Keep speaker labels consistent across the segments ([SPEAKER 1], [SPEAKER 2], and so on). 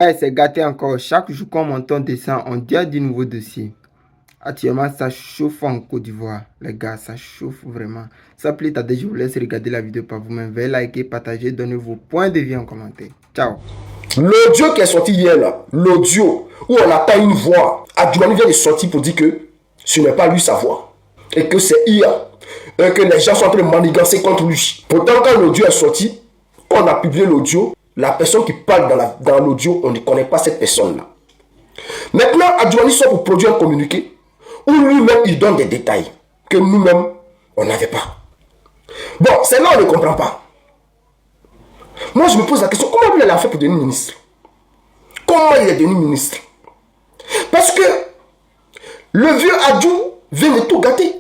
[SPEAKER 1] Ouais, c'est gâté encore. Chaque jour qu'on monte descend, on dit du nouveau dossier. Actuellement, ça chauffe en Côte d'Ivoire. Les gars, ça chauffe vraiment. Ça plaît, je vous laisse regarder la vidéo par vous-même. Veuillez liker, partager, donner vos points de vue en commentaire. Ciao.
[SPEAKER 2] L'audio qui est sorti hier là, l'audio où on attend une voix, Adjoumani vient de sortir pour dire que ce n'est pas lui sa voix. Et que c'est IA. Et que les gens sont en train de manigancer contre lui. Pourtant, quand l'audio est sorti, quand on a publié l'audio, la personne qui parle dans l'audio, on ne connaît pas cette personne-là. Maintenant, Adjoumani sort pour produire un communiqué où lui-même il donne des détails que nous-mêmes, on n'avait pas. Bon, c'est là on ne comprend pas. Moi, je me pose la question, comment lui il a fait pour devenir ministre? Comment il est devenu ministre? Parce que le vieux Adjou vient de tout gâter.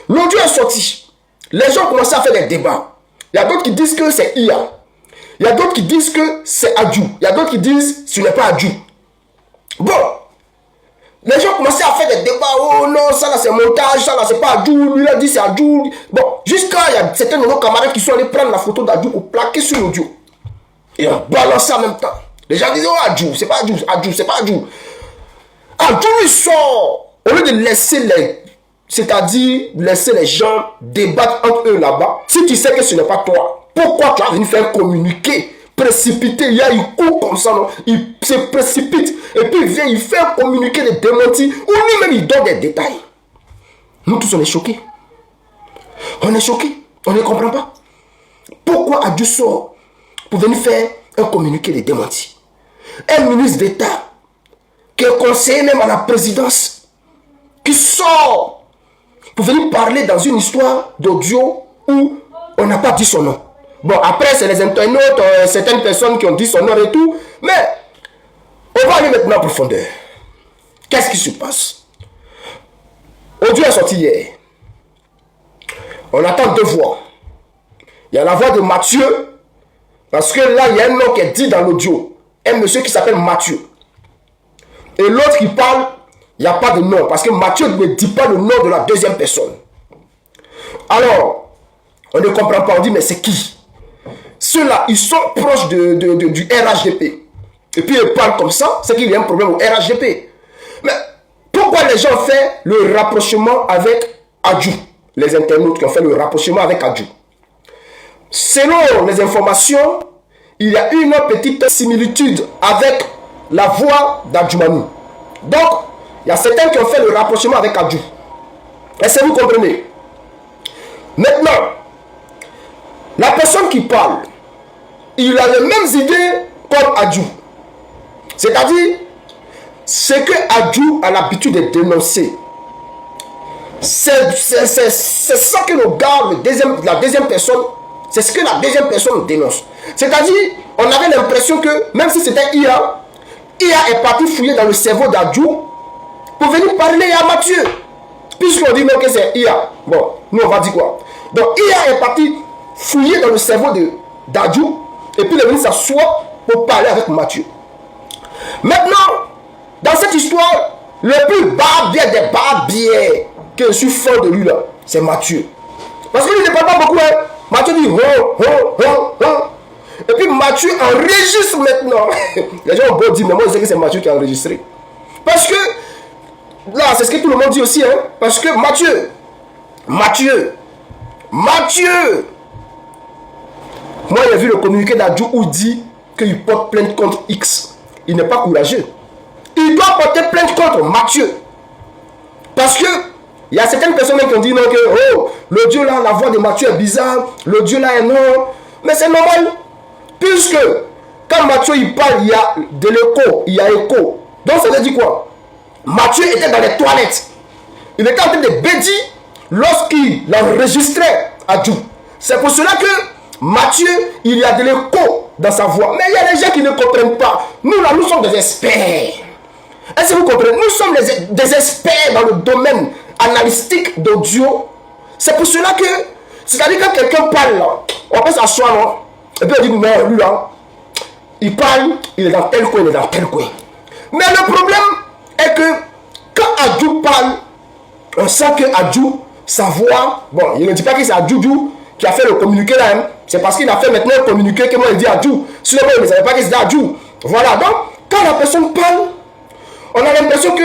[SPEAKER 2] L'audio est sorti. Les gens ont commencé à faire des débats. Il y a d'autres qui disent que c'est IA. Il y a d'autres qui disent que c'est Adjou. Il y a d'autres qui disent que ce n'est pas Adjou. Bon, les gens ont commencé à faire des débats. Oh non, ça là c'est montage, ça là c'est pas Adjou. Lui il a dit c'est Adjou. Bon, jusqu'à il y a certains de nos camarades qui sont allés prendre la photo d'Adjou pour plaquer sur l'audio. Et on balance en même temps. Les gens disent, oh Adjou, c'est pas Adjou, Adjou, c'est pas Adjou. Adjou il sort. Au lieu de laisser c'est-à-dire laisser les gens débattre entre eux là-bas, si tu sais que ce n'est pas toi, pourquoi tu as venu faire un communiqué précipité? Il y a une cour comme ça, non? Il se précipite et puis il vient, il fait un communiqué de démenti où lui-même il donne des détails. Nous tous on est choqués. On est choqués. On ne comprend pas. Pourquoi Adjou sort pour venir faire un communiqué de démenti? Un ministre d'État qui est conseiller même à la présidence, qui sort pour venir parler dans une histoire d'audio où on n'a pas dit son nom. Bon, après, c'est les internautes, certaines personnes qui ont dit son nom et tout, mais on va aller maintenant en profondeur. Qu'est-ce qui se passe? Audio est sorti hier. On attend deux voix. Il y a la voix de Mathieu, parce que là, il y a un nom qui est dit dans l'audio. Un monsieur qui s'appelle Mathieu. Et l'autre qui parle, il n'y a pas de nom. Parce que Mathieu ne dit pas le nom de la deuxième personne. Alors, on ne comprend pas. On dit, mais c'est qui? Ceux-là, ils sont proches du RHDP. Et puis ils parlent comme ça, c'est qu'il y a un problème au RHDP. Mais pourquoi les gens ont fait le rapprochement avec Adjou? Les internautes qui ont fait le rapprochement avec Adjou. Selon les informations, il y a une petite similitude avec la voix d'Adjoumani. Donc, il y a certains qui ont fait le rapprochement avec Adjou. Est-ce que vous comprenez? Maintenant, la personne qui parle, il a les mêmes idées comme Adjou. C'est-à-dire, ce que Adjou a l'habitude de dénoncer, c'est ça que nos gars, la deuxième personne, c'est ce que la deuxième personne dénonce. C'est-à-dire, on avait l'impression que, même si c'était IA est parti fouiller dans le cerveau d'Adjou pour venir parler à Mathieu. Puisqu'on dit non que c'est IA. Bon, nous on va dire quoi? Donc IA est parti fouiller dans le cerveau d'Adjou et puis il est venu s'asseoir pour parler avec Mathieu. Maintenant, dans cette histoire, le plus barbier des barbiers que je suis fort de lui là, c'est Mathieu. Parce qu'il ne parle pas beaucoup, hein. Mathieu dit et puis Mathieu enregistre maintenant. Les gens ont beau dire, mais moi je sais que c'est Mathieu qui a enregistré. Parce que, là, c'est ce que tout le monde dit aussi, hein. Parce que Mathieu, moi j'ai vu le communiqué d'Adjou où il dit qu'il porte plainte contre X. Il n'est pas courageux. Il doit porter plainte contre Mathieu. Parce que il y a certaines personnes qui ont dit non que oh, l'audio là, la voix de Mathieu est bizarre, l'audio là est non. Mais c'est normal. Puisque quand Mathieu il parle, il y a de l'écho, il y a écho. Donc ça veut dire quoi? Mathieu était dans les toilettes. Il était en train de bédir lorsqu'il enregistrait Adjou. C'est pour cela que Mathieu, il y a de l'écho dans sa voix. Mais il y a des gens qui ne comprennent pas. Nous là, nous sommes des experts. Est-ce que vous comprenez? Nous sommes des experts dans le domaine analytique d'audio. C'est pour cela que, c'est-à-dire quand quelqu'un parle là, on peut s'asseoir là, et puis on dit, mais lui là, il parle, il est dans tel coin, il est dans tel coin. Mais le problème est que quand Adjou parle, on sent que Adjou, sa voix, bon, il ne dit pas que c'est Adjou qui a fait le communiqué là, hein. C'est parce qu'il a fait maintenant un communiqué que moi il dit Adjou. Sinon, il ne savait pas que c'était Adjou. Voilà, donc, quand la personne parle, on a l'impression que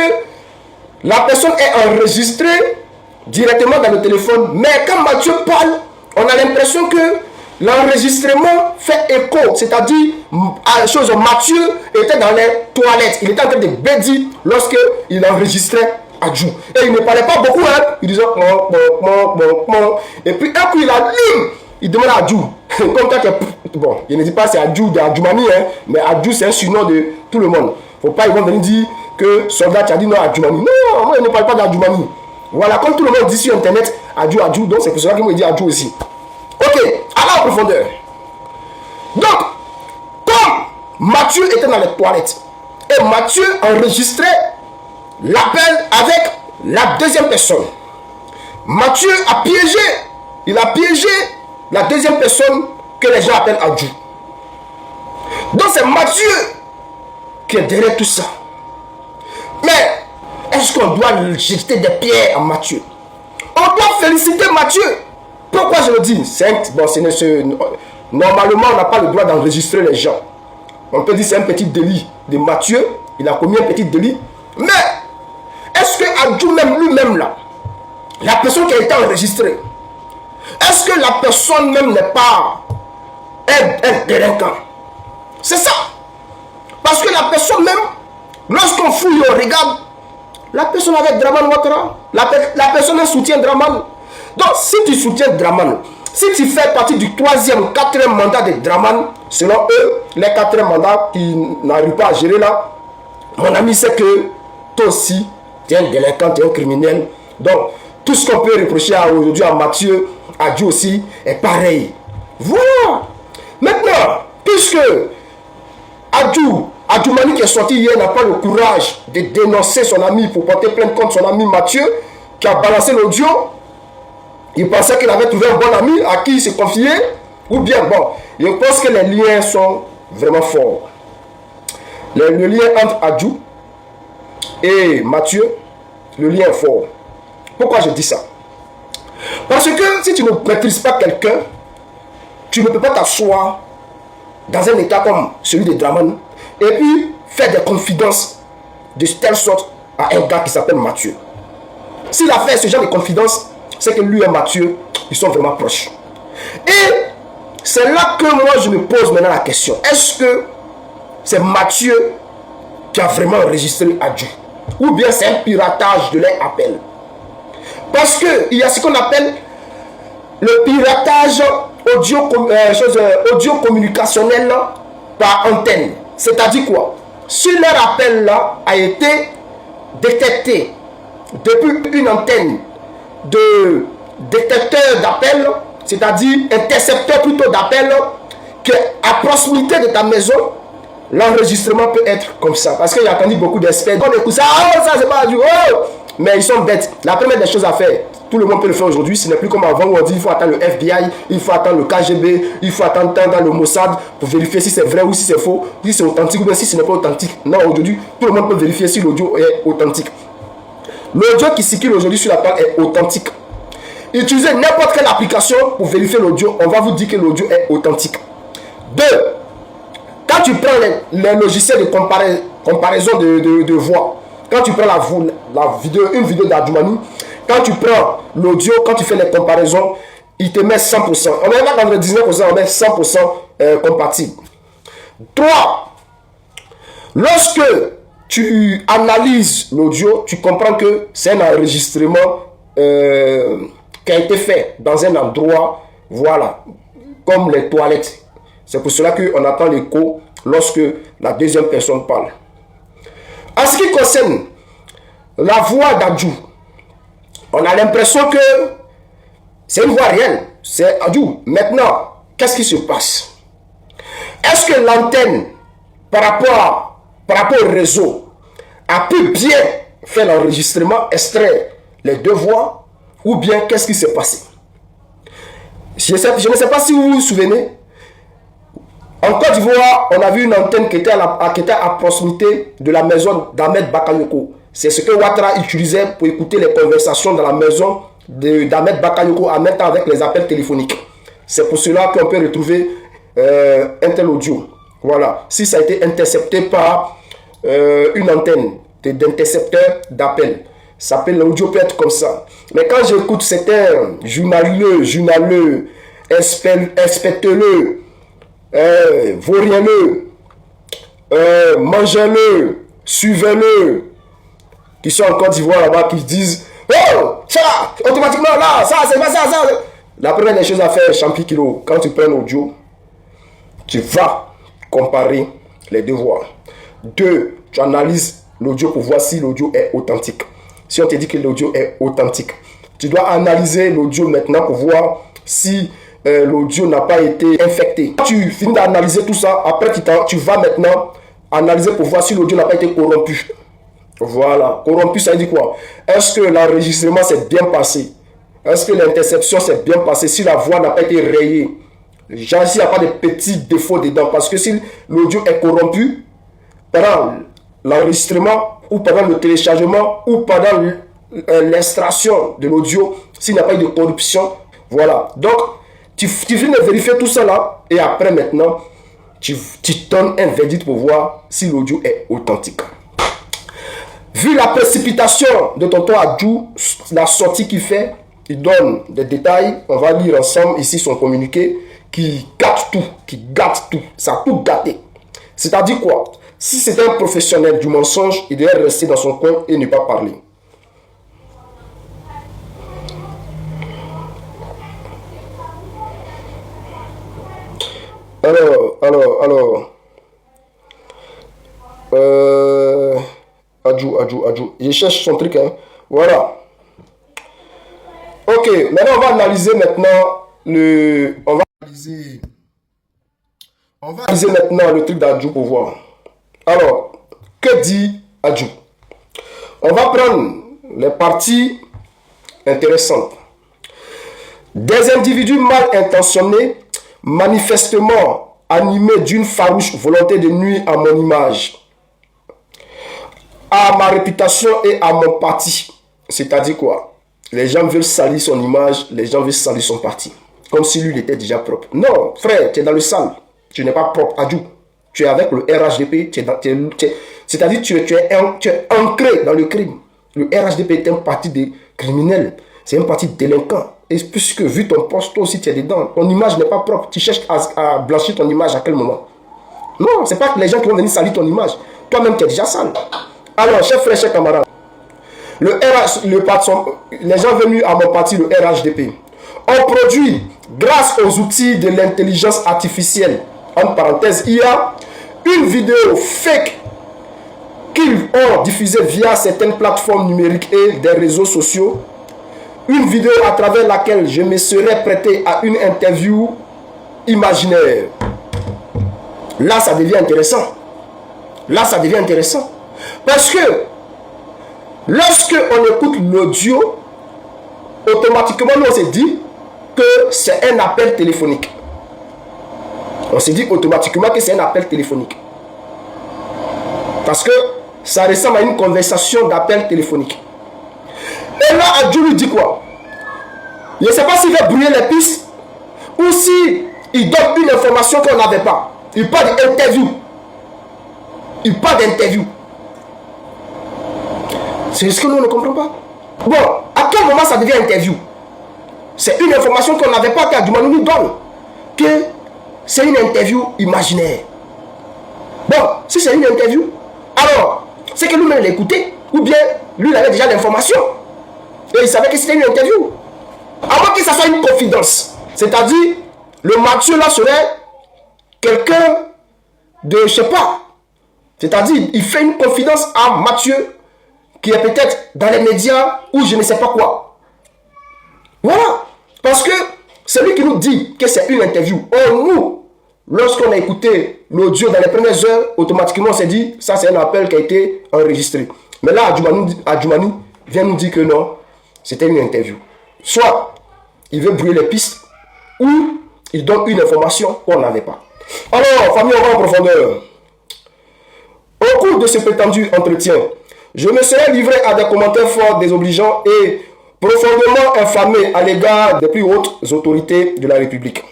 [SPEAKER 2] la personne est enregistrée directement dans le téléphone. Mais quand Mathieu parle, on a l'impression que l'enregistrement fait écho. C'est-à-dire, Mathieu était dans les toilettes. Il était en train de bédir lorsqu'il enregistrait Adjou. Et il ne parlait pas beaucoup, hein. Il disait et puis un coup il allume, il demande à Adjou. Comme quand bon, il ne dit pas c'est Adjou de Adjoumani, hein, mais Adjou c'est un surnom de tout le monde. Faut pas ils vont venir dire que soldat tu as dit non Adjoumani. Non, moi il ne parle pas d'Adjoumani. Voilà, comme tout le monde dit sur internet, Adjou, donc c'est pour cela qu'il me dit Adjou aussi. Ok, allons en profondeur. Donc, comme Mathieu était dans les toilettes, et Mathieu enregistrait l'appel avec la deuxième personne. Mathieu a piégé, il a piégé la deuxième personne que les gens appellent Adjou. Donc c'est Mathieu qui est derrière tout ça. Mais est-ce qu'on doit jeter des pierres à Mathieu? On doit féliciter Mathieu. Pourquoi je le dis? Normalement, on n'a pas le droit d'enregistrer les gens. On peut dire c'est un petit délit de Mathieu. Il a commis un petit délit. Mais est-ce que Adjou même lui-même là, la personne qui a été enregistrée, est-ce que la personne même n'est pas un délinquant? C'est ça. Parce que la personne même, lorsqu'on fouille, on regarde, la personne avec Draman Ouattara, la personne soutient Draman. Donc si tu soutiens Draman, si tu fais partie du 3e ou 4e mandat de Draman, selon eux, les 4e mandats qui n'arrivent pas à gérer là, mon ami, c'est que toi aussi, tu es un délinquant, tu es un criminel. Donc, tout ce qu'on peut reprocher aujourd'hui à Mathieu, à Dieu aussi, est pareil. Voilà. Maintenant, puisque Adjoumani qui est sorti hier n'a pas le courage de dénoncer son ami pour porter plainte contre son ami Mathieu, qui a balancé l'audio, il pensait qu'il avait trouvé un bon ami à qui il se confiait, ou bien, bon, je pense que les liens sont vraiment forts. Le lien entre Adjou et Mathieu, le lien est fort. Pourquoi je dis ça? Parce que si tu ne maîtrises pas quelqu'un, tu ne peux pas t'asseoir dans un état comme celui de Draman et puis faire des confidences de telle sorte à un gars qui s'appelle Mathieu. S'il a fait ce genre de confidences, c'est que lui et Mathieu, ils sont vraiment proches. Et c'est là que moi je me pose maintenant la question. Est-ce que c'est Mathieu qui a vraiment enregistré Adjou? Ou bien c'est un piratage de leur appel? Parce qu'il y a ce qu'on appelle le piratage audio communicationnel par antenne. C'est-à-dire quoi? Si leur appel là a été détecté depuis une antenne de détecteur d'appel, c'est-à-dire intercepteur plutôt d'appel, que à proximité de ta maison, l'enregistrement peut être comme ça. Parce qu'il y a quand même beaucoup d'experts. On écoute ça, oh ça c'est pas du oh! Mais ils sont bêtes. La première des choses à faire, tout le monde peut le faire aujourd'hui. Ce n'est plus comme avant où on dit il faut attendre le FBI, il faut attendre le KGB, il faut attendre dans le Mossad pour vérifier si c'est vrai ou si c'est faux, si c'est authentique ou bien si ce n'est pas authentique. Non, aujourd'hui, tout le monde peut vérifier si l'audio est authentique. L'audio qui circule aujourd'hui sur la page est authentique. Utilisez n'importe quelle application pour vérifier l'audio, on va vous dire que l'audio est authentique. 2. Quand tu prends les logiciels de comparaison de voix, quand tu prends une vidéo d'Adjoumani, quand tu prends l'audio, quand tu fais les comparaisons, il te met 100%. On est là dans le 19%, on met 100% compatible. 3. Lorsque tu analyses l'audio, tu comprends que c'est un enregistrement qui a été fait dans un endroit, voilà, comme les toilettes. C'est pour cela qu'on attend l'écho lorsque la deuxième personne parle. En ce qui concerne la voix d'Adjou, on a l'impression que c'est une voix réelle. C'est Adjou. Maintenant, qu'est-ce qui se passe? Est-ce que l'antenne, par rapport au réseau, a pu bien faire l'enregistrement, extraire les deux voix, ou bien qu'est-ce qui s'est passé? Je ne sais pas si vous vous souvenez. En Côte d'Ivoire, on a vu une antenne qui était à proximité de la maison d'Ahmed Bakayoko. C'est ce que Ouattara utilisait pour écouter les conversations dans la maison d'Ahmed Bakayoko en même temps avec les appels téléphoniques. C'est pour cela qu'on peut retrouver un tel audio. Voilà. Si ça a été intercepté par une antenne d'intercepteur d'appel, ça peut, l'audio peut être comme ça. Mais quand j'écoute certains journaleux, inspectez-le, vauriens-le, mangez-le, suivez-le, qui sont en Côte d'Ivoire là-bas, qui disent oh, ça, automatiquement là, ça, c'est pas ça, ça. La première des choses à faire, Champi Kilo, quand tu prends l'audio, tu vas comparer les deux voix. Deux, tu analyses l'audio pour voir si l'audio est authentique. Si on te dit que l'audio est authentique, tu dois analyser l'audio maintenant pour voir si l'audio n'a pas été infecté. Quand tu finis d'analyser tout ça, après tu vas maintenant analyser pour voir si l'audio n'a pas été corrompu. Voilà, corrompu, ça veut dire quoi? Est-ce que l'enregistrement s'est bien passé? Est-ce que l'interception s'est bien passée? Si la voix n'a pas été rayée, genre s'il n'y a pas de petits défauts dedans, parce que si l'audio est corrompu pendant l'enregistrement ou pendant le téléchargement ou pendant l'extraction de l'audio, s'il n'y a pas eu de corruption, voilà. Donc, tu viens de vérifier tout ça là, et après maintenant, tu donnes un verdict pour voir si l'audio est authentique. Vu la précipitation de tonton Adjou, la sortie qu'il fait, il donne des détails. On va lire ensemble ici son communiqué qui gâte tout. Ça a tout gâté. C'est-à-dire quoi? Si c'était un professionnel du mensonge, il devait rester dans son coin et ne pas parler. Alors. Adjou. Je cherche son truc, hein. Voilà. Ok, maintenant on va analyser maintenant le truc d'Adjou pour voir. Alors, que dit Adjou? On va prendre les parties intéressantes. Des individus mal intentionnés, manifestement animés d'une farouche volonté de nuire à mon image, à ma réputation et à mon parti. C'est-à-dire quoi? Les gens veulent salir son image, les gens veulent salir son parti. Comme si lui, il était déjà propre. Non, frère, tu es dans le sale. Tu n'es pas propre, Adjou. Tu es avec le RHDP, c'est-à-dire tu es ancré dans le crime. Le RHDP est un parti de criminels, c'est un parti délinquant. Et puisque vu ton poste, toi aussi tu es dedans, ton image n'est pas propre. Tu cherches à blanchir ton image à quel moment? Non, c'est pas que les gens qui vont venir salir ton image. Toi-même, tu es déjà sale. Alors, chers frères, chers camarades, les gens venus à mon parti, le RHDP, ont produit, grâce aux outils de l'intelligence artificielle, en parenthèse IA, une vidéo fake qu'ils ont diffusée via certaines plateformes numériques et des réseaux sociaux. Une vidéo à travers laquelle je me serais prêté à une interview imaginaire. Là, ça devient intéressant. Parce que lorsque on écoute l'audio, automatiquement, nous on s'est dit que c'est un appel téléphonique. Parce que ça ressemble à une conversation d'appel téléphonique. Et là, Adjou lui dit quoi? Je ne sais pas s'il va brouiller les pistes ou si il donne une information qu'on n'avait pas. Il parle d'interview. C'est ce que nous ne comprenons pas. Bon, à quel moment ça devient interview? C'est une information qu'on n'avait pas, qu'Adjou nous donne. Que c'est une interview imaginaire. Bon, si c'est une interview, alors, c'est que lui-même l'écoutait, ou bien lui, il avait déjà l'information. Et il savait que c'était une interview. À moins que ça soit une confidence. C'est-à-dire, le Mathieu là serait quelqu'un de, je sais pas. C'est-à-dire, il fait une confidence à Mathieu, qui est peut-être dans les médias, ou je ne sais pas quoi. Voilà. Parce que c'est lui qui nous dit que c'est une interview. Or, nous, lorsqu'on a écouté l'audio dans les premières heures, automatiquement on s'est dit, ça c'est un appel qui a été enregistré. Mais là, Adjoumani vient nous dire que non, c'était une interview. Soit il veut brouiller les pistes, ou il donne une information qu'on n'avait pas. Alors, famille, on va en profondeur. Au cours de ce prétendu entretien, je me serais livré à des commentaires forts, désobligeants et profondément infamés à l'égard des plus hautes autorités de la République.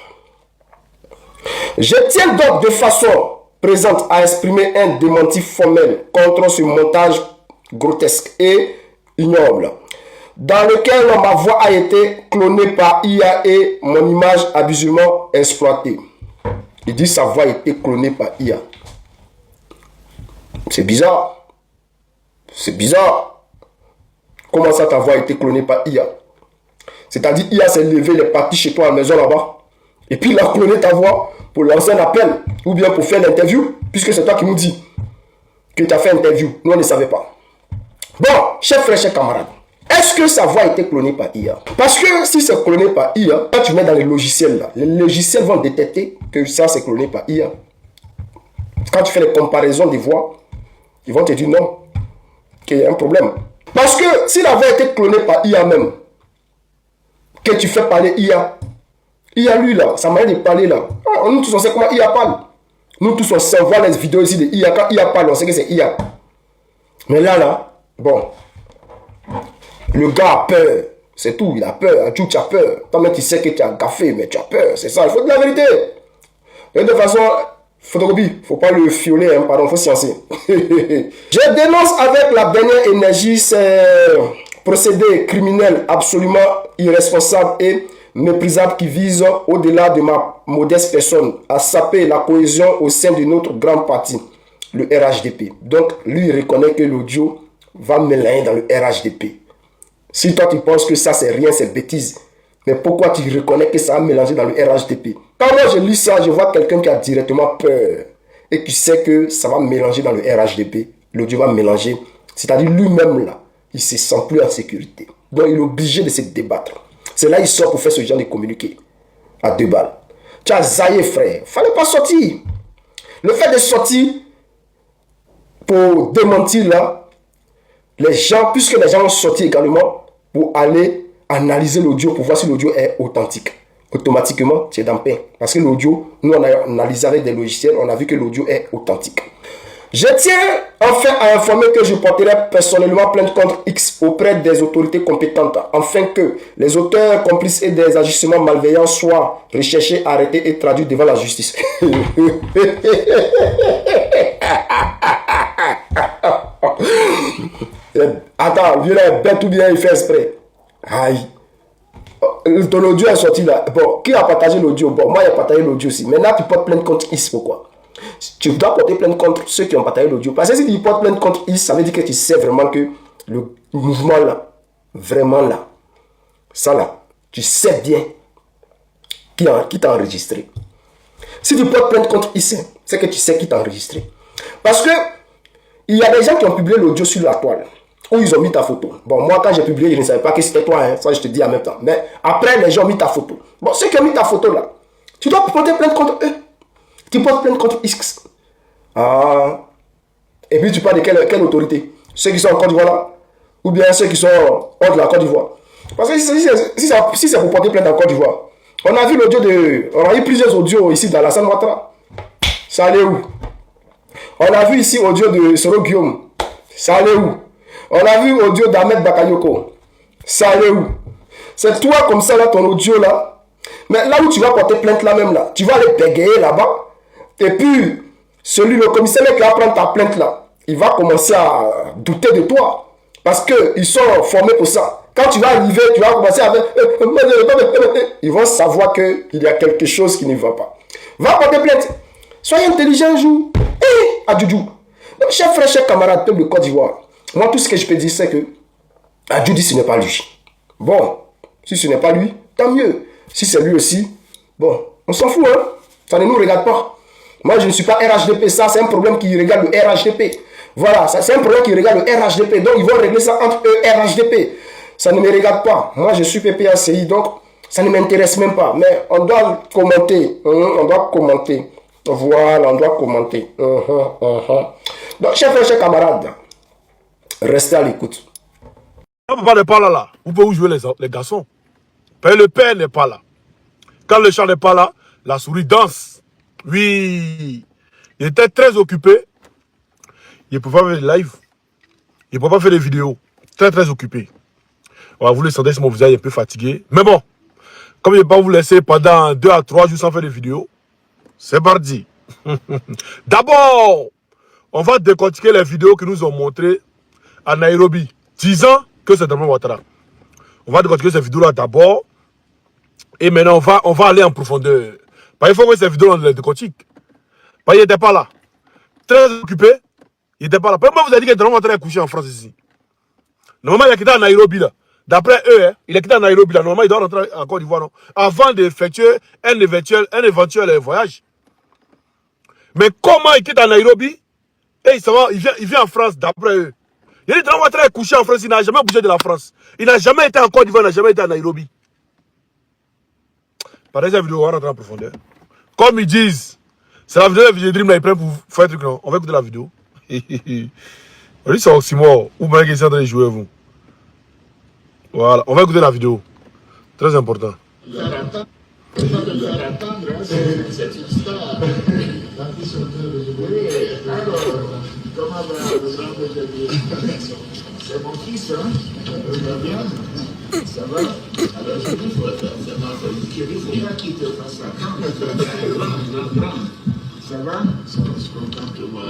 [SPEAKER 2] Je tiens donc de façon présente à exprimer un démenti formel contre ce montage grotesque et ignoble, dans lequel ma voix a été clonée par IA et mon image abusivement exploitée. Il dit sa voix a été clonée par IA. C'est bizarre. C'est bizarre. Comment ça ta voix a été clonée par IA? C'est-à-dire IA s'est levé, il est parti chez toi à la maison là-bas. Et puis il a cloné ta voix pour lancer un appel ou bien pour faire l'interview, puisque c'est toi qui nous dis que tu as fait l'interview. Nous on ne savait pas. Bon, chers frères, chers camarades, est-ce que sa voix a été clonée par IA? Parce que si c'est cloné par IA, quand tu mets dans les logiciels là, les logiciels vont détecter que ça c'est cloné par IA. Quand tu fais les comparaisons des voix, ils vont te dire non, qu'il y a un problème. Parce que si la voix a été clonée par IA même, que tu fais parler IA, IA lui là, sa manière de parler là, nous tous on sait comment IA parle. Nous tous on voit les vidéos ici de IA, quand IA parle, on sait que c'est IA. Mais là, bon, le gars a peur, c'est tout, il a peur, tu as peur. Toi-même tu sais que tu as gaffé, mais tu as peur, c'est ça, il faut dire la vérité. Et de toute façon, photocopie, il ne faut pas le fioler, hein, pardon, il faut sciencer. Je dénonce avec la dernière énergie ces procédés criminels absolument irresponsables et méprisables qui visent, au-delà de ma modeste personne, à saper la cohésion au sein de notre grand parti, le RHDP. Donc, lui, il reconnaît que l'audio va mélanger dans le RHDP. Si toi, tu penses que ça, c'est rien, c'est bêtise, mais pourquoi tu reconnais que ça va mélanger dans le RHDP? Quand moi, je lis ça, je vois quelqu'un qui a directement peur et qui sait que ça va mélanger dans le RHDP. L'audio va mélanger. C'est-à-dire lui-même, là, il ne se sent plus en sécurité. Donc, il est obligé de se débattre. C'est là qu'il sort pour faire ce genre de communiqué. À 2 balles. Tu as zaillé, frère. Il ne fallait pas sortir. Le fait de sortir pour démentir, là, les gens, puisque les gens ont sorti également pour aller analyser l'audio, pour voir si l'audio est authentique. Automatiquement, c'est dans le pain. Parce que l'audio, nous, on a analysé avec des logiciels, on a vu que l'audio est authentique. Je tiens enfin à informer que je porterai personnellement plainte contre X auprès des autorités compétentes, afin que les auteurs complices et des agissements malveillants soient recherchés, arrêtés et traduits devant la justice. Attends, viens là, bête ou bien il fait exprès. Aïe. Ton audio est sorti là. Bon, qui a partagé l'audio? Bon, moi j'ai partagé l'audio aussi. Maintenant, tu portes plainte contre X, pourquoi? Tu dois porter plainte contre ceux qui ont partagé l'audio. Parce que si tu portes plainte contre X, ça veut dire que tu sais vraiment que le mouvement là, vraiment là, ça là, tu sais bien qui t'a enregistré. Si tu portes plainte contre X, c'est que tu sais qui t'a enregistré. Parce que il y a des gens qui ont publié l'audio sur la toile, où ils ont mis ta photo. Bon, moi, quand j'ai publié, je ne savais pas que c'était toi, hein. Ça, je te dis en même temps. Mais après, les gens ont mis ta photo. Bon, ceux qui ont mis ta photo là, tu dois porter plainte contre eux. Tu portes plainte contre X. Ah. Et puis, tu parles de quelle autorité? Ceux qui sont en Côte d'Ivoire là? Ou bien ceux qui sont hors de la Côte d'Ivoire? Parce que si c'est pour porter plainte en Côte d'Ivoire, on a vu l'audio de... On a eu plusieurs audios ici dans la San Ouattara. Ça allait où? On a vu ici audio de Soro Guillaume. Ça allait où? On a vu audio d'Ahmed Bakayoko. Ça allait où? C'est toi comme ça là, ton audio là. Mais là où tu vas porter plainte là même là, tu vas aller bégayer là-bas. Et puis, le commissaire qui va prendre ta plainte là, il va commencer à douter de toi. Parce qu'ils sont formés pour ça. Quand tu vas arriver, tu vas commencer à... Ils vont savoir qu'il y a quelque chose qui ne va pas. Va porter plainte. Soyez intelligent un jour. Adjoudjou. Donc, chers frères, chers camarades, peuple de Côte d'Ivoire, moi, tout ce que je peux dire, c'est que Adjou dit ce n'est pas lui. Bon, si ce n'est pas lui, tant mieux. Si c'est lui aussi, bon, on s'en fout, hein. Ça ne nous regarde pas. Moi, je ne suis pas RHDP. Ça, c'est un problème qui regarde le RHDP. Voilà, c'est un problème qui regarde le RHDP. Donc, ils vont régler ça entre eux et RHDP. Ça ne me regarde pas. Moi, je suis PPACI, donc ça ne m'intéresse même pas. Mais on doit commenter. On doit commenter. Voilà, on doit commenter. Donc, chers frères, chers camarades, restez à l'écoute.
[SPEAKER 3] Quand papa n'est pas là, vous pouvez où jouer les garçons. Le père n'est pas là. Quand le chat n'est pas là, la souris danse. Oui. Il était très occupé. Il ne pouvait pas faire des lives. Il ne pouvait pas faire des vidéos. Très, très occupé. Voilà, vous le sentez, mon visage est un peu fatigué. Mais bon, comme je ne vais pas vous laisser pendant 2 à 3 jours sans faire des vidéos, c'est parti. D'abord, on va décortiquer les vidéos que nous ont montrées à Nairobi, disant que c'est Draman Ouattara. On va décortiquer ces vidéos-là d'abord. Et maintenant, on va aller en profondeur. Parce qu'il faut que ces vidéos, on les décortique. Parce qu'il n'était pas là. Très occupé. Il n'était pas là. Pourquoi vous avez dit que Draman Ouattara est couché en France ici? Normalement, il a quitté en Nairobi là. D'après eux, hein, il est quitté en Nairobi là. Normalement, il doit rentrer en Côte d'Ivoire, non? Avant d'effectuer un éventuel voyage. Mais comment il quitte en Nairobi et il vient en France d'après eux? Il dit Draman Ouattara est couché en France, il n'a jamais bougé de la France. Il n'a jamais été en Côte d'Ivoire, il n'a jamais été en Nairobi. Par exemple, vidéo, on va rentrer en profondeur. Comme ils disent, c'est la vidéo de Vijay Dream là, ils prennent pour faire un truc, non? On va écouter la vidéo. On dit c'est aussi mort. Ou bien qu'ils sont en train de jouer, vous. Voilà, on va écouter la vidéo. Très important.
[SPEAKER 4] Cette histoire. Comment va le grand aujourd'hui? C'est mon fils, hein? Va bien? Ça va? Alors je dis, il faut pas qu'il te fasse la grand. Ça va? Ça va, je suis content que moi.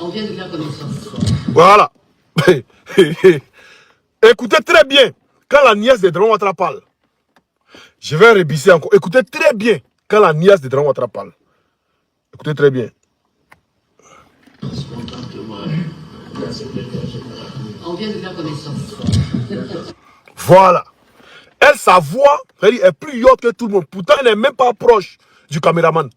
[SPEAKER 4] On vient de faire connaissance.
[SPEAKER 3] Voilà. Écoutez très bien. Quand la nièce de Draman Ouattara parle, je vais rébisser encore. Écoutez très bien. Quand la nièce de Draman Ouattara parle. Écoutez très bien.
[SPEAKER 4] On vient de faire connaissance.
[SPEAKER 3] Voilà. Elle, sa voix, elle est plus haute que tout le monde. Pourtant, elle n'est même pas proche du caméraman.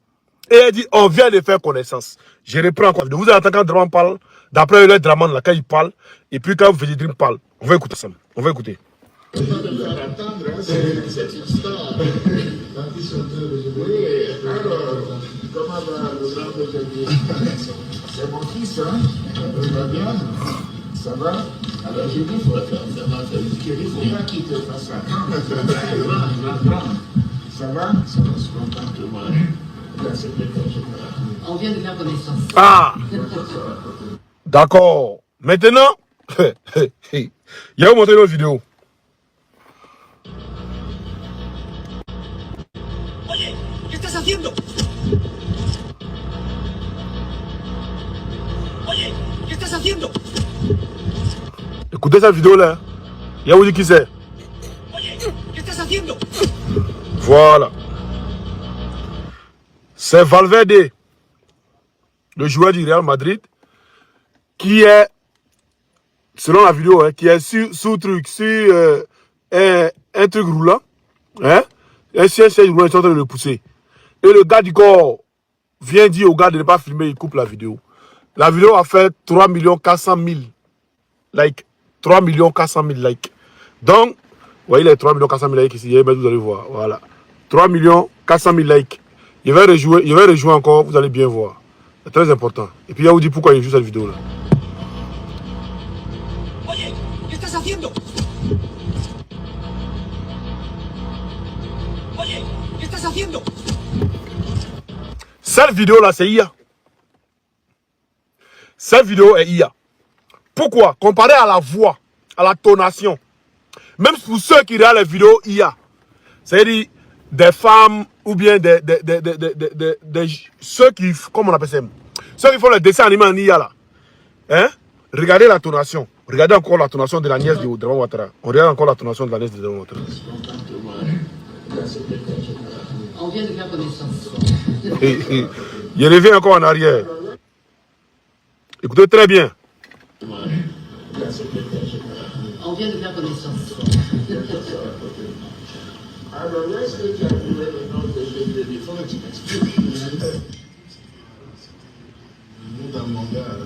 [SPEAKER 3] Et elle dit, on vient de faire connaissance. Je reprends encore. Vous allez entendre quand Draman parle. D'après le Draman, là, quand il parle. Et puis quand Vijay Dream parle. On va écouter ça. On va écouter.
[SPEAKER 4] On va de faire attendre cette histoire. Oui, alors, comment va le grand aujourd'hui? C'est mon fils, hein? Va bien? Ça va? Alors je dis, il faut faire il faut pas qu'il te fasse la grand. Ça va? Ça va, je suis content que moi. On vient de faire connaissance.
[SPEAKER 3] Ah! D'accord. Maintenant, il y a vous montrer une vidéo.
[SPEAKER 4] Oye, ¿qué estás haciendo? Oye, ¿qué estás haciendo?
[SPEAKER 3] Écoutez cette vidéo là. Il y a vous dit qui c'est.
[SPEAKER 4] Oye, ¿qué estás haciendo?
[SPEAKER 3] Voilà. C'est Valverde, le joueur du Real Madrid, qui est, selon la vidéo, hein, qui est sur un truc roulant. Hein, un siège roulant, ils sont en train de le pousser. Et le gars du corps vient dire au gars de ne pas filmer, il coupe la vidéo. La vidéo a fait 3 400 000 likes. 3 400 000 likes. Donc, vous voyez les 3 400 000 likes ici, vous allez voir. Voilà. 3 400 000 likes. Il va rejouer encore, vous allez bien voir. C'est très important. Et puis, il va vous dire pourquoi il joue cette vidéo-là.
[SPEAKER 4] Oye, ¿qué estás haciendo? Oye, ¿qué estás haciendo?
[SPEAKER 3] Cette vidéo-là, c'est IA. Cette vidéo est IA. Pourquoi? Comparé à la voix, à la tonation. Même pour ceux qui regardent les vidéos IA, c'est-à-dire des femmes ou bien ceux qui, comment on appelle ça, ceux qui font les dessins animés en IA là. Hein? Regardez la tonation. Regardez encore la tonation de la nièce de Draman Ouattara. On regarde encore la tonation de la nièce de Draman Ouattara.
[SPEAKER 4] On vient de faire connaissance.
[SPEAKER 3] Il revient encore en arrière. Écoutez très bien.
[SPEAKER 4] On vient de faire connaissance. Alors, est-ce que tu as trouvé le nom de Jésus? Il faut que tu m'expliques. Nous, dans mon gars,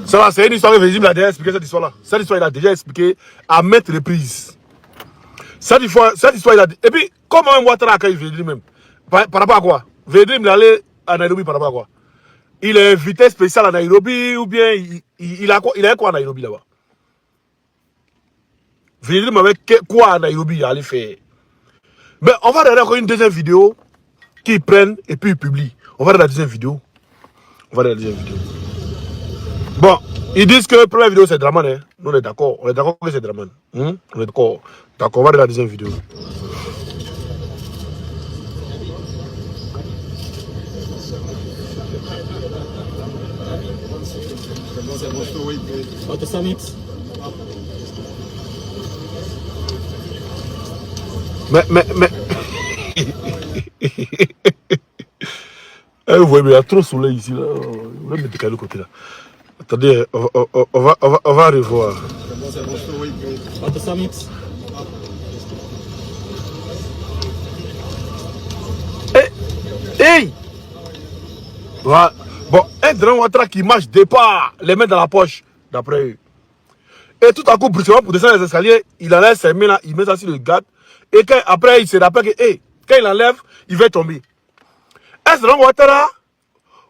[SPEAKER 3] Ça va, c'est une histoire que Vijay a déjà expliqué cette histoire-là. Cette histoire, il a déjà expliqué à maintes reprises. Cette histoire, il a dit. Et puis, comment même Ouattara a accueilli Vijay même? Par rapport à quoi? Vijay, il allait à Nairobi par rapport à quoi? Il est invité spécial à Nairobi ou bien il a quoi à Nairobi là-bas? Vijay m'avait quoi à Nairobi il allait faire? Mais on va regarder encore une deuxième vidéo qu'ils prennent et puis ils publient. On va regarder la deuxième vidéo. Bon, ils disent que la première vidéo c'est Draman. Hein? Nous on est d'accord. On est d'accord que c'est Draman. On est d'accord. D'accord, on va regarder la deuxième vidéo.
[SPEAKER 5] C'est bon, oui. Auto Samix.
[SPEAKER 3] Mais... Eh, vous voyez, mais il y a trop de soleil ici, là. On va me décaler de côté, là. Attendez, on va revoir.
[SPEAKER 5] C'est bon, oui. Auto Samix.
[SPEAKER 3] Hey! Ouais. Bon, un Dragon Ouattara qui marche départ, les mains dans la poche, d'après eux. Et tout à coup, brusquement, pour descendre les escaliers, il enlève ses mains là, il met ça sur le garde. Et après, il se rappelle que, hey, quand il enlève, il va tomber. Est-ce Dragon Ouattara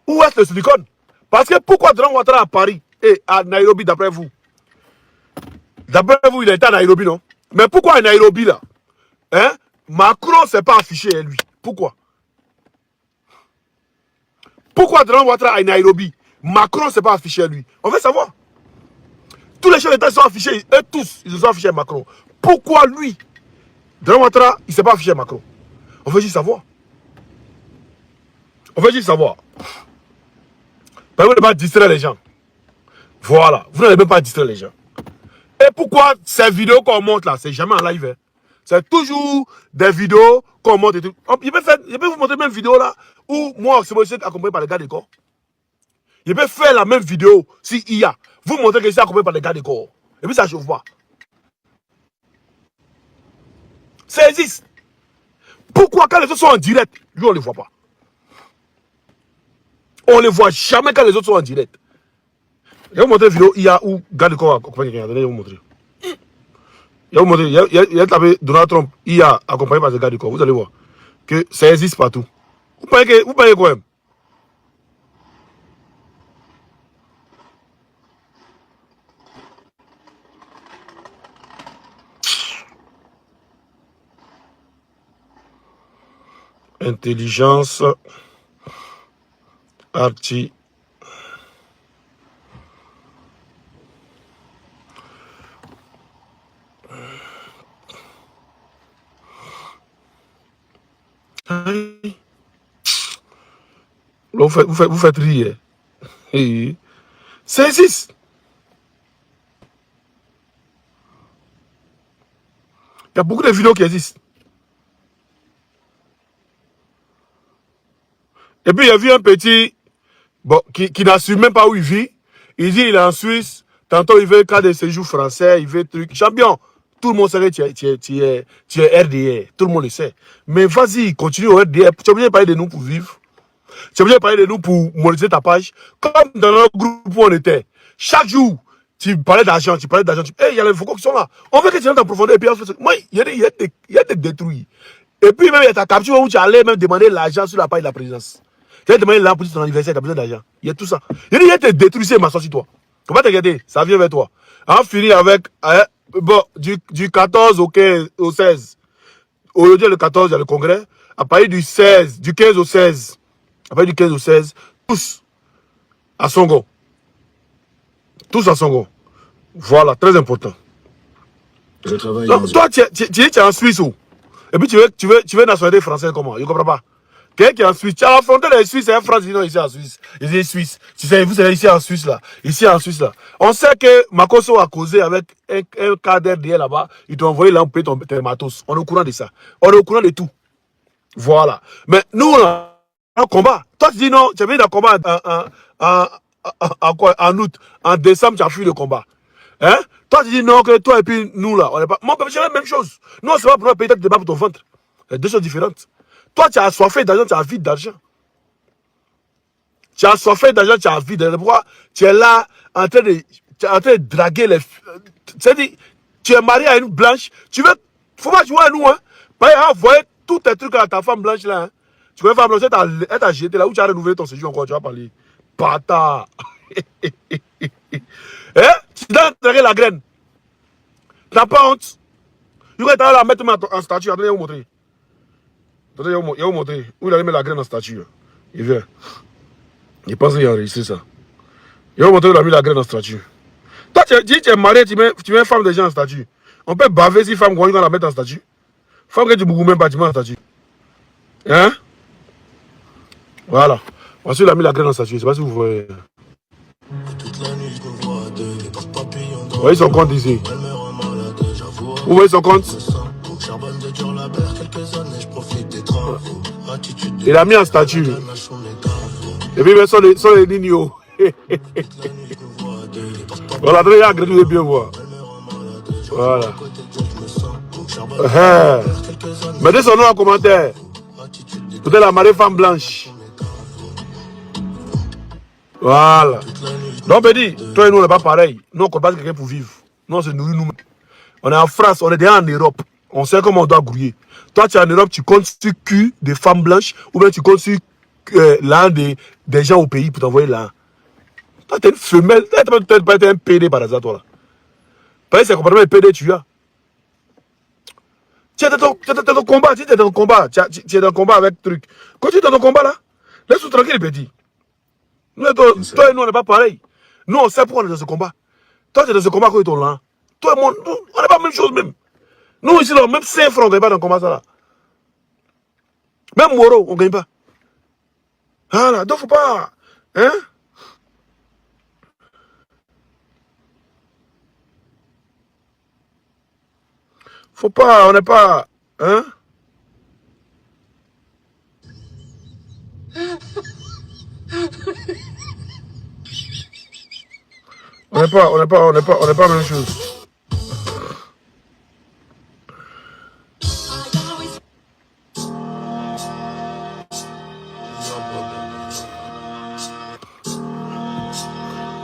[SPEAKER 3] ou est-ce le silicone? Parce que pourquoi Dragon Ouattara à Paris et à Nairobi, d'après vous? D'après vous, il était à Nairobi, non? Mais pourquoi à Nairobi, là? Hein? Macron ne s'est pas affiché, lui. Pourquoi? Pourquoi Dragon Ouattara à Nairobi? Macron ne s'est pas affiché, lui. On veut savoir. Tous les chefs d'État sont affichés, eux tous, ils se sont affichés à Macron. Pourquoi lui, Dragon Ouattara, il ne s'est pas affiché à Macron? On veut juste savoir. On veut juste savoir. Vous n'allez pas distraire les gens. Voilà. Vous n'allez même pas distraire les gens. Et pourquoi ces vidéos qu'on monte là, c'est jamais en live. Hein? C'est toujours des vidéos qu'on monte et tout. Je peux vous montrer même vidéo là où moi, c'est moi accompagné par les gars de corps. Je peux faire la même vidéo si il y a. Vous montrez que je suis accompagné par les gars de corps. Et puis ça ne chauffe pas. Ça existe. Pourquoi quand les autres sont en direct, lui on ne les voit pas? On ne les voit jamais quand les autres sont en direct. Je vais vous montrer une vidéo il y a où gars de corps accompagné quelqu'un. Je vais vous montrer. Je vais vous montrer. Il y a tapé Donald Trump il a accompagné par des gars de corps. Vous allez voir que ça existe partout. Vous parlez quoi même? Intelligence artificielle. Vous faites rire. Ça existe. Il y a beaucoup de vidéos qui existent. Et puis il y a vu un petit bon, qui n'assume même pas où il vit. Il dit il est en Suisse. Tantôt il veut cas de séjour français. Il veut truc. Champion. Tout le monde sait que tu es RDR. Tout le monde le sait. Mais vas-y, continue au RDR. Tu es obligé de parler de nous pour vivre. Tu es obligé de parler de nous pour monétiser ta page. Comme dans notre groupe où on était. Chaque jour, tu parlais d'argent, tu parlais d'argent. Il y a les focaux qui sont là. On veut que tu entres en profondeur. Et puis, moi, il y a des détruits. Et puis, même, il y a ta capture où tu allais même demander l'argent sur la page de la présidence. Tu allais demander l'argent pour ton anniversaire, tu as besoin d'argent. Il y a tout ça. Il y a des détruits, c'est ma sortie, toi. Comment t'inquiéter? Ça vient vers toi. On finit avec, bon, du 14 au 15, au 16. Aujourd'hui, le 14, il y a le congrès. À partir du 16, du 15 au 16, à partir du 15 au 16, tous à Songo. Tous à Songo. Voilà, très important.
[SPEAKER 5] Je travaille.
[SPEAKER 3] Donc, toi, tu es en Suisse où? Et puis tu veux nationalité française comment? Je ne comprends pas. Quelqu'un qui est en Suisse, tu as affronté les Suisses et un Français ici en Suisse. Ils disent Suisse. Tu sais, vous savez, ici en Suisse là. Ici en Suisse là. On sait que Makoso a causé avec un cadre d'hier là-bas. Ils t'ont envoyé là, on paye tes matos. On est au courant de ça. On est au courant de tout. Voilà. Mais nous, on a un combat. Toi, tu dis non, tu as mis un combat en août. En décembre, tu as fui le combat. Hein? Toi, tu dis non, que toi et puis nous là, on n'est pas. Moi, c'est la même chose. Nous, c'est pas pour un pays qui te bat pour ton ventre. C'est deux choses différentes. Toi, tu as assoiffé d'argent, tu as vide d'argent. Tu as assoiffé d'argent, tu as vide d'argent. Pourquoi? Tu es là en train de draguer les. C'est-à-dire, tu es marié à une blanche. Tu veux. Faut pas jouer à nous, hein. Bah, envoyer tous tes trucs à ta femme blanche là. Hein. Tu connais femme blanche, elle t'a jeté là où tu as renouvelé ton séjour encore, tu vas parler. Bâtard. Hein? Tu dois enterrer la graine. Tu n'as pas honte. Tu vas la mettre en statue. Attendez, je vais vous montrer. Attendez, je vais vous montrer. Où il a mis la graine en statue. Il vient. Il pense qu'il a réussi ça. Je vais vous montrer où il a mis la graine en statue. Toi, tu dis tu es marié, tu mets une femme déjà en statue. On peut baver si femme qu'on va la mettre en statue. Femme que tu ne même pas, tu mets en statue. Hein? Voilà. Ensuite, il a mis la graine en statue. Je ne sais pas si vous voyez. Vous voyez son compte ici. Vous voyez son compte? Il a mis en statut. Et puis, ils sont les nignos. Voilà, il y a de bien voir. Voilà. Mettez son nom en commentaire. Peut-être la marée femme blanche. Voilà. Donc, Bédi, toi et nous, on n'est pas pareil. Nous, on ne connaît pas quelqu'un pour vivre. Nous, on se nourrit nous-mêmes. On est en France, on est déjà en Europe. On sait comment on doit grouiller. Toi, tu es en Europe, tu comptes sur le cul des femmes blanches ou bien tu comptes sur l'un des gens au pays pour t'envoyer là. Toi, tu es une femelle. Tu n'es pas un PD par hasard, toi là. Parce que c'est complètement un PD, tu as. Tu es dans ton combat, tu es dans ton combat. Tu es dans ton combat avec truc. Quand tu es dans ton combat là, laisse-nous tranquille, petit. Toi et nous, on n'est pas pareil. Nous, on sait pourquoi on est dans ce combat. Toi, tu es dans ce combat quand tu es là. Toi et moi, on n'est pas la même chose même. Nous, ici, là, même 5 francs, on ne gagne pas dans le combat ça là. Même Moro, on ne gagne pas. Voilà, donc faut pas. Hein? Faut pas, on n'est pas. Hein? On n'est pas la même chose.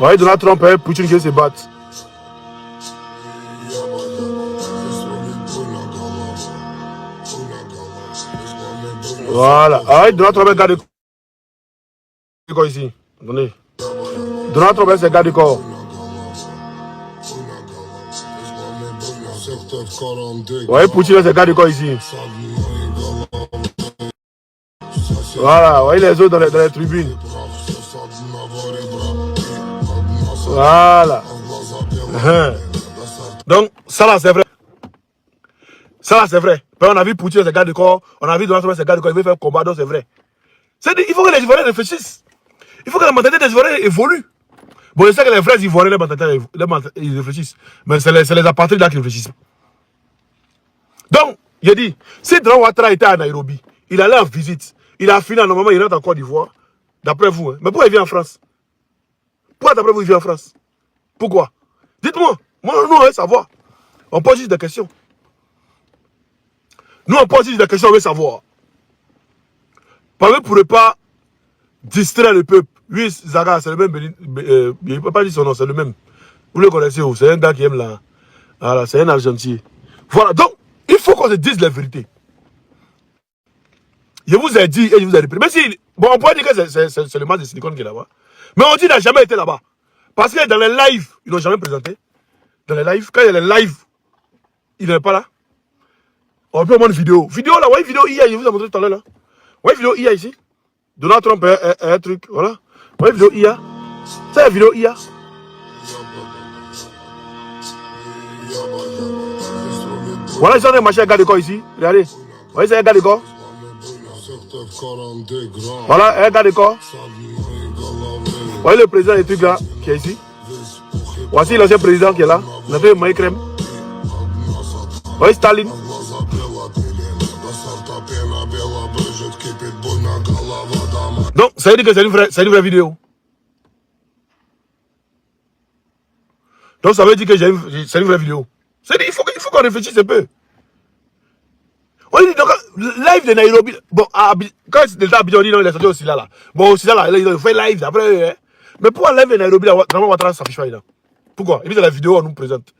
[SPEAKER 3] Ouais, Donald Trump, Poutine qui se battre. Voilà. Ah, Donald Trump, garde le corps ici. Attendez. Donald Trump, c'est garde le corps. Ouais, Poutine, c'est garde le corps ici. Voilà, voyez les autres dans les tribunes. Voilà. Donc, ça là, c'est vrai. Ça là, c'est vrai. On a vu Poutine, c'est garde de corps. On a vu Donald Trump, c'est garde de corps. Il veut faire un combat, donc c'est vrai. Il faut que les Ivoiriens réfléchissent. Il faut que la mentalité des Ivoiriens évolue. Bon, je sais que les vrais Ivoiriens, ils réfléchissent. Mais c'est les apatrides là qui réfléchissent. Donc, j'ai dit, si Dran Ouattara était à Nairobi, il allait en visite. Il a fini, normalement, il rentre en Côte d'Ivoire. D'après vous. Hein. Mais pourquoi il vient en France? Pourquoi d'après vous, il vient en France? Pourquoi? Dites-moi. Moi, nous, on veut savoir. On pose juste des questions. Nous, on pose juste des questions, on veut savoir. Parce que vous ne pourrez pas distraire le peuple. Oui, Zaga, c'est le même. Il ne peut pas dire son nom, c'est le même. Vous le connaissez où? C'est un gars qui aime la. Voilà, c'est un Argentin. Voilà, donc, il faut qu'on se dise la vérité. Je vous ai dit et je vous ai répété. Mais si, bon, on pourrait dire que c'est le match de Silicon qui est là-bas. Mais on dit qu'il n'a jamais été là-bas. Parce que dans les lives, ils n'ont jamais présenté. Dans les lives, quand il y a les lives, il n'est pas là. On peut voir une vidéo. Vidéo là, voyez vidéo IA, je vous ai montré tout à l'heure là. Voyez vidéo IA ici. Donald Trump est un truc, voilà. Voyez vidéo IA. C'est la vidéo IA. Voilà, ils ont un machin à garde de corps ici. Regardez. Voyez, c'est un garde de corps. Voilà, un garde de corps. Voyez le président des trucs là, qui est ici. Voici l'ancien président qui est là. Notre Maï Crème. Voyez Staline. Donc, ça veut dire que c'est une vraie vidéo. Donc, ça veut dire que c'est une vraie vidéo. Il faut qu'on réfléchisse un peu. On dit donc, live de Nairobi. Bon, quand c'était à Abidjan, on dit non, il est sorti aussi là. Bon, aussi là, il fait live après. Hein. Mais pourquoi live de Nairobi, Dramane Ouattara ne s'affiche pas là? Pourquoi? Et puis, c'est la vidéo qu'on nous présente.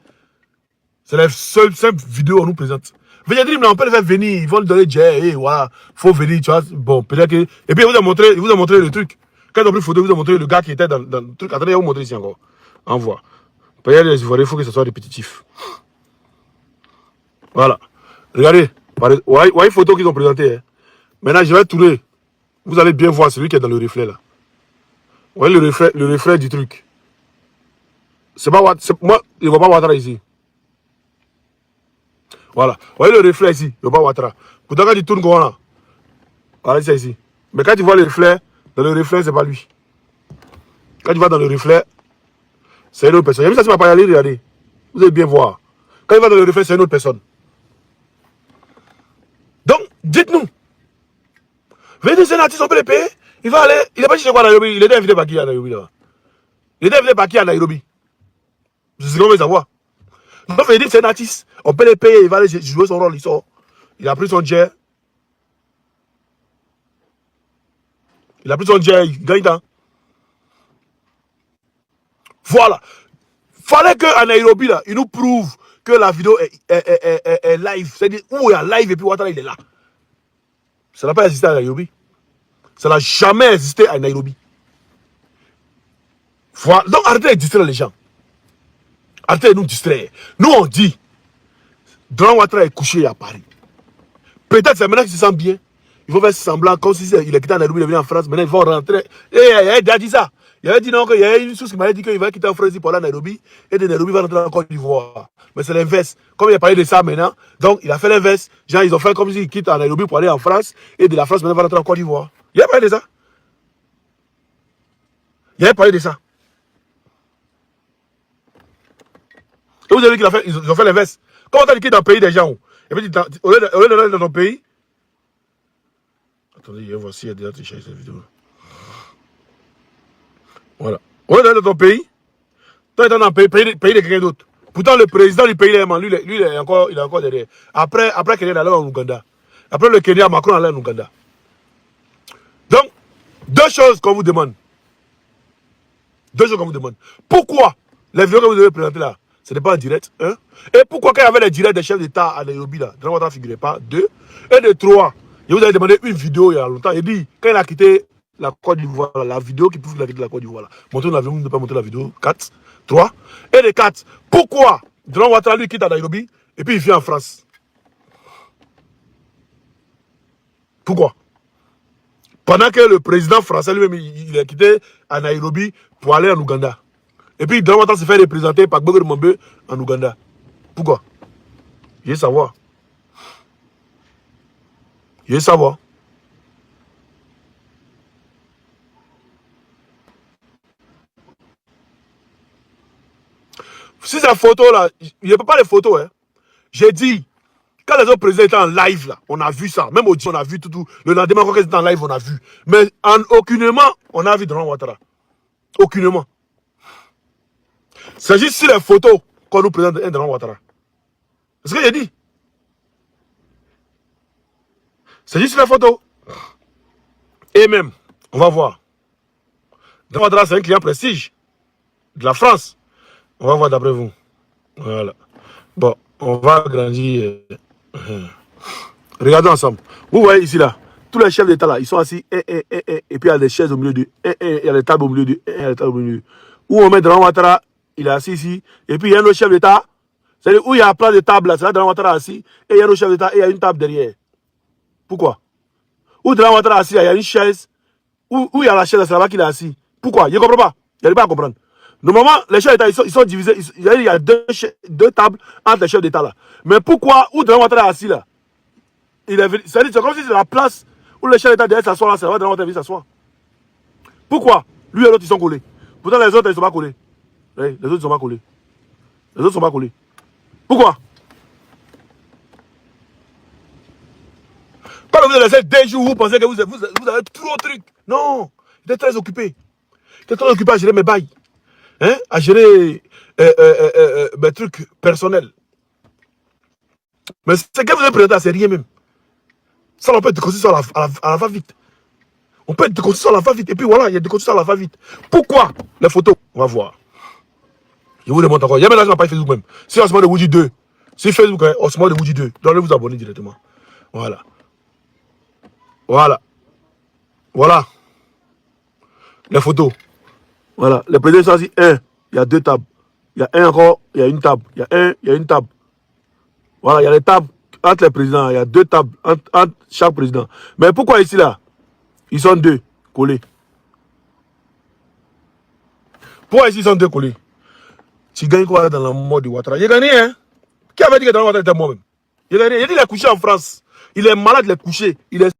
[SPEAKER 3] C'est la seule vidéo qu'on nous présente. Veut dire, on peut les faire venir, ils vont lui donner jet, et voilà, faut venir, tu vois. Bon, peut-être que. Et puis, il vous a montré le truc. Quand ils ont pris photo, il vous a montré le gars qui était dans le truc. Attendez, il va vous montrer ici encore. On voit. Peut-être les Ivoiriens, il faut que ce soit répétitif. Voilà. Regardez. Voyez photo qu'ils ont présentée. Hein. Maintenant, je vais tourner. Vous allez bien voir celui qui est dans le reflet là. Vous voyez le reflet du truc. C'est pas moi, je ne vois pas Ouattara ici. Voilà. Vous voyez le reflet ici, je ne vois pas Ouattara. Pourtant, quand tu tournes comme là, voilà, c'est ici. Mais quand tu vois le reflet, dans le reflet, c'est pas lui. Quand tu vas dans le reflet, c'est une autre personne. Il y a vu ça, tu m'as pas y aller, regardez. Vous allez bien voir. Quand il va dans le reflet, c'est une autre personne. Donc, dites-nous. Venez de Sénatis, on peut les payer. Il va aller. Il n'est pas chez quoi à Nairobi. Il était invité par qui à Nairobi là? Il était invité par qui à Nairobi? C'est ce qu'on veut savoir. Donc, il dit Sénatis, on peut les payer. Il va aller jouer son rôle. Il sort. Il a pris son jet. Il a pris son jet. Il gagne temps. Voilà. Fallait qu'à Nairobi, là, il nous prouve que la vidéo est live. C'est-à-dire, où il y a live et puis Ouattara, il est là. Ça n'a pas existé à Nairobi. Ça n'a jamais existé à Nairobi. Voilà. Donc, arrêtez de distraire les gens. Arrêtez de nous distraire. Nous, on dit, Dran Ouattara est couché à Paris. Peut-être c'est maintenant qu'il se sent bien. Il faut faire semblant comme si il est quitté en Nairobi, il est venu en France. Maintenant, il va rentrer. Il a dit ça. Il avait dit non, il y a une source qui m'avait dit qu'il va quitter en France pour aller à Nairobi. Et de Nairobi, il va rentrer en Côte d'Ivoire. Mais c'est l'inverse. Comme il a parlé de ça maintenant, donc il a fait l'inverse. Genre, ils ont fait comme s'il quitte en Nairobi pour aller en France. Et de la France, maintenant, il va rentrer en Côte d'Ivoire. Il a parlé de ça. Il avait parlé de ça. Et vous avez vu qu'ils ont fait l'inverse. Comment t'as dit qu'il est dans le pays des gens? Et puis, au lieu d'aller dans ton pays. Attendez, voici, il y a déjà triché cette vidéo. Voilà. Au lieu d'aller dans ton pays, toi, tu es dans le pays de quelqu'un d'autre. Pourtant, le président du pays, lui, il est encore derrière. Après Kenya, il allait en Ouganda. Après le Kenya, Macron allait en Ouganda. Donc, deux choses qu'on vous demande. Deux choses qu'on vous demande. Pourquoi les vidéos que vous devez présenter là, ce n'est pas en direct, hein? Et pourquoi quand il y avait les directs des chefs d'État à Nairobi là, Dran Ouattara ne figurait pas, deux. Et de trois, je vous avais demandé une vidéo il y a longtemps. Il dit, quand il a quitté la Côte d'Ivoire, la vidéo qui prouve qu'il a quitté la Côte d'Ivoire là. Montrez l'avion, vous ne pas montrer la vidéo. 4, 3. Et de 4, pourquoi Dran Ouattara lui quitte à Nairobi et puis il vient en France? Pourquoi? Pendant que le président français lui-même, il a quitté à Nairobi pour aller en Ouganda. Et puis, Dran Ouattara se fait représenter par Gbagbo Mombe en Ouganda. Pourquoi? Je veux savoir. Je veux savoir. Si c'est la photo là, il n'y a pas les photos. Hein. J'ai dit, quand les autres présidents étaient en live là, on a vu ça. Même au on a vu tout. Le lendemain, quand ils étaient en live, on a vu. Mais aucunement, on a vu Dran Ouattara. Aucunement. C'est juste sur les photos qu'on nous présente un Dran Ouattara. C'est ce que j'ai dit. C'est juste sur les photos. Et même, on va voir. Dran Ouattara, c'est un client prestige de la France. On va voir d'après vous. Voilà. Bon, on va agrandir. Regardons ensemble. Vous voyez ici là, tous les chefs d'État là, ils sont assis. Et puis il y a des chaises au milieu d'eux. Il y a des tables au milieu d'eux. Il y a des tables au milieu d'eux. Où on met Dran Ouattara, il est assis ici. Et puis il y a un autre chef d'État. C'est-à-dire où il y a plein de tables là, c'est là Dran Ouattara assis. Et il y a un autre chef d'État et il y a une table derrière. Pourquoi? Où Dran Ouattara assis, il y a une chaise. Où il y a la chaise, c'est là-bas qu'il est assis. Pourquoi? Je ne comprends pas. Je n'arrive pas à comprendre. Normalement, les chefs d'État, ils sont divisés. Il y a deux tables entre les chefs d'État là. Mais pourquoi, où Dran Ouattara est assis là? C'est comme si c'est la place où les chefs d'État derrière s'assoient là, c'est là Dran Ouattara vient s'asseoir. Pourquoi? Lui et l'autre, ils sont collés. Pourtant, les autres, ils ne sont pas collés. Les autres, ils ne sont pas collés. Les autres ne sont pas collés. Pourquoi? Quand vous avez laissé 2 jours, vous pensez que vous avez trop de trucs. Non, il était très occupé. Il était très occupé à gérer mes bails. Hein? À gérer mes trucs personnels. Mais ce que vous avez présenté, c'est rien même. Ça, on peut déconstruire ça à la va-vite. On peut déconstruire ça à la va-vite. Et puis voilà, il y a déconstruire ça à la va-vite. Pourquoi? Les photos, on va voir. Je vous demande encore. Il y a même là, je n'ai pas Facebook même. Si on se met de Woody 2, si Facebook, hein, on se met de Woody 2, donc allez vous abonner directement. Voilà. Voilà. Voilà. Les photos. Voilà. Les présidents sont assis. Il y a 2 tables. Il y a un encore, il y a une table. Il y a une table. Voilà, il y a les tables entre les présidents. Il y a 2 tables entre chaque président. Mais pourquoi ici là? Ils sont 2 collés. Pourquoi ici ils sont 2 collés? Tu gagnes quoi dans la mort de Ouattara? Il a gagné, hein? Qui avait dit que dans Ouattara était mort même? Il a gagné. Il a dit qu'il est couché en France. Il est malade, il est couché. Il est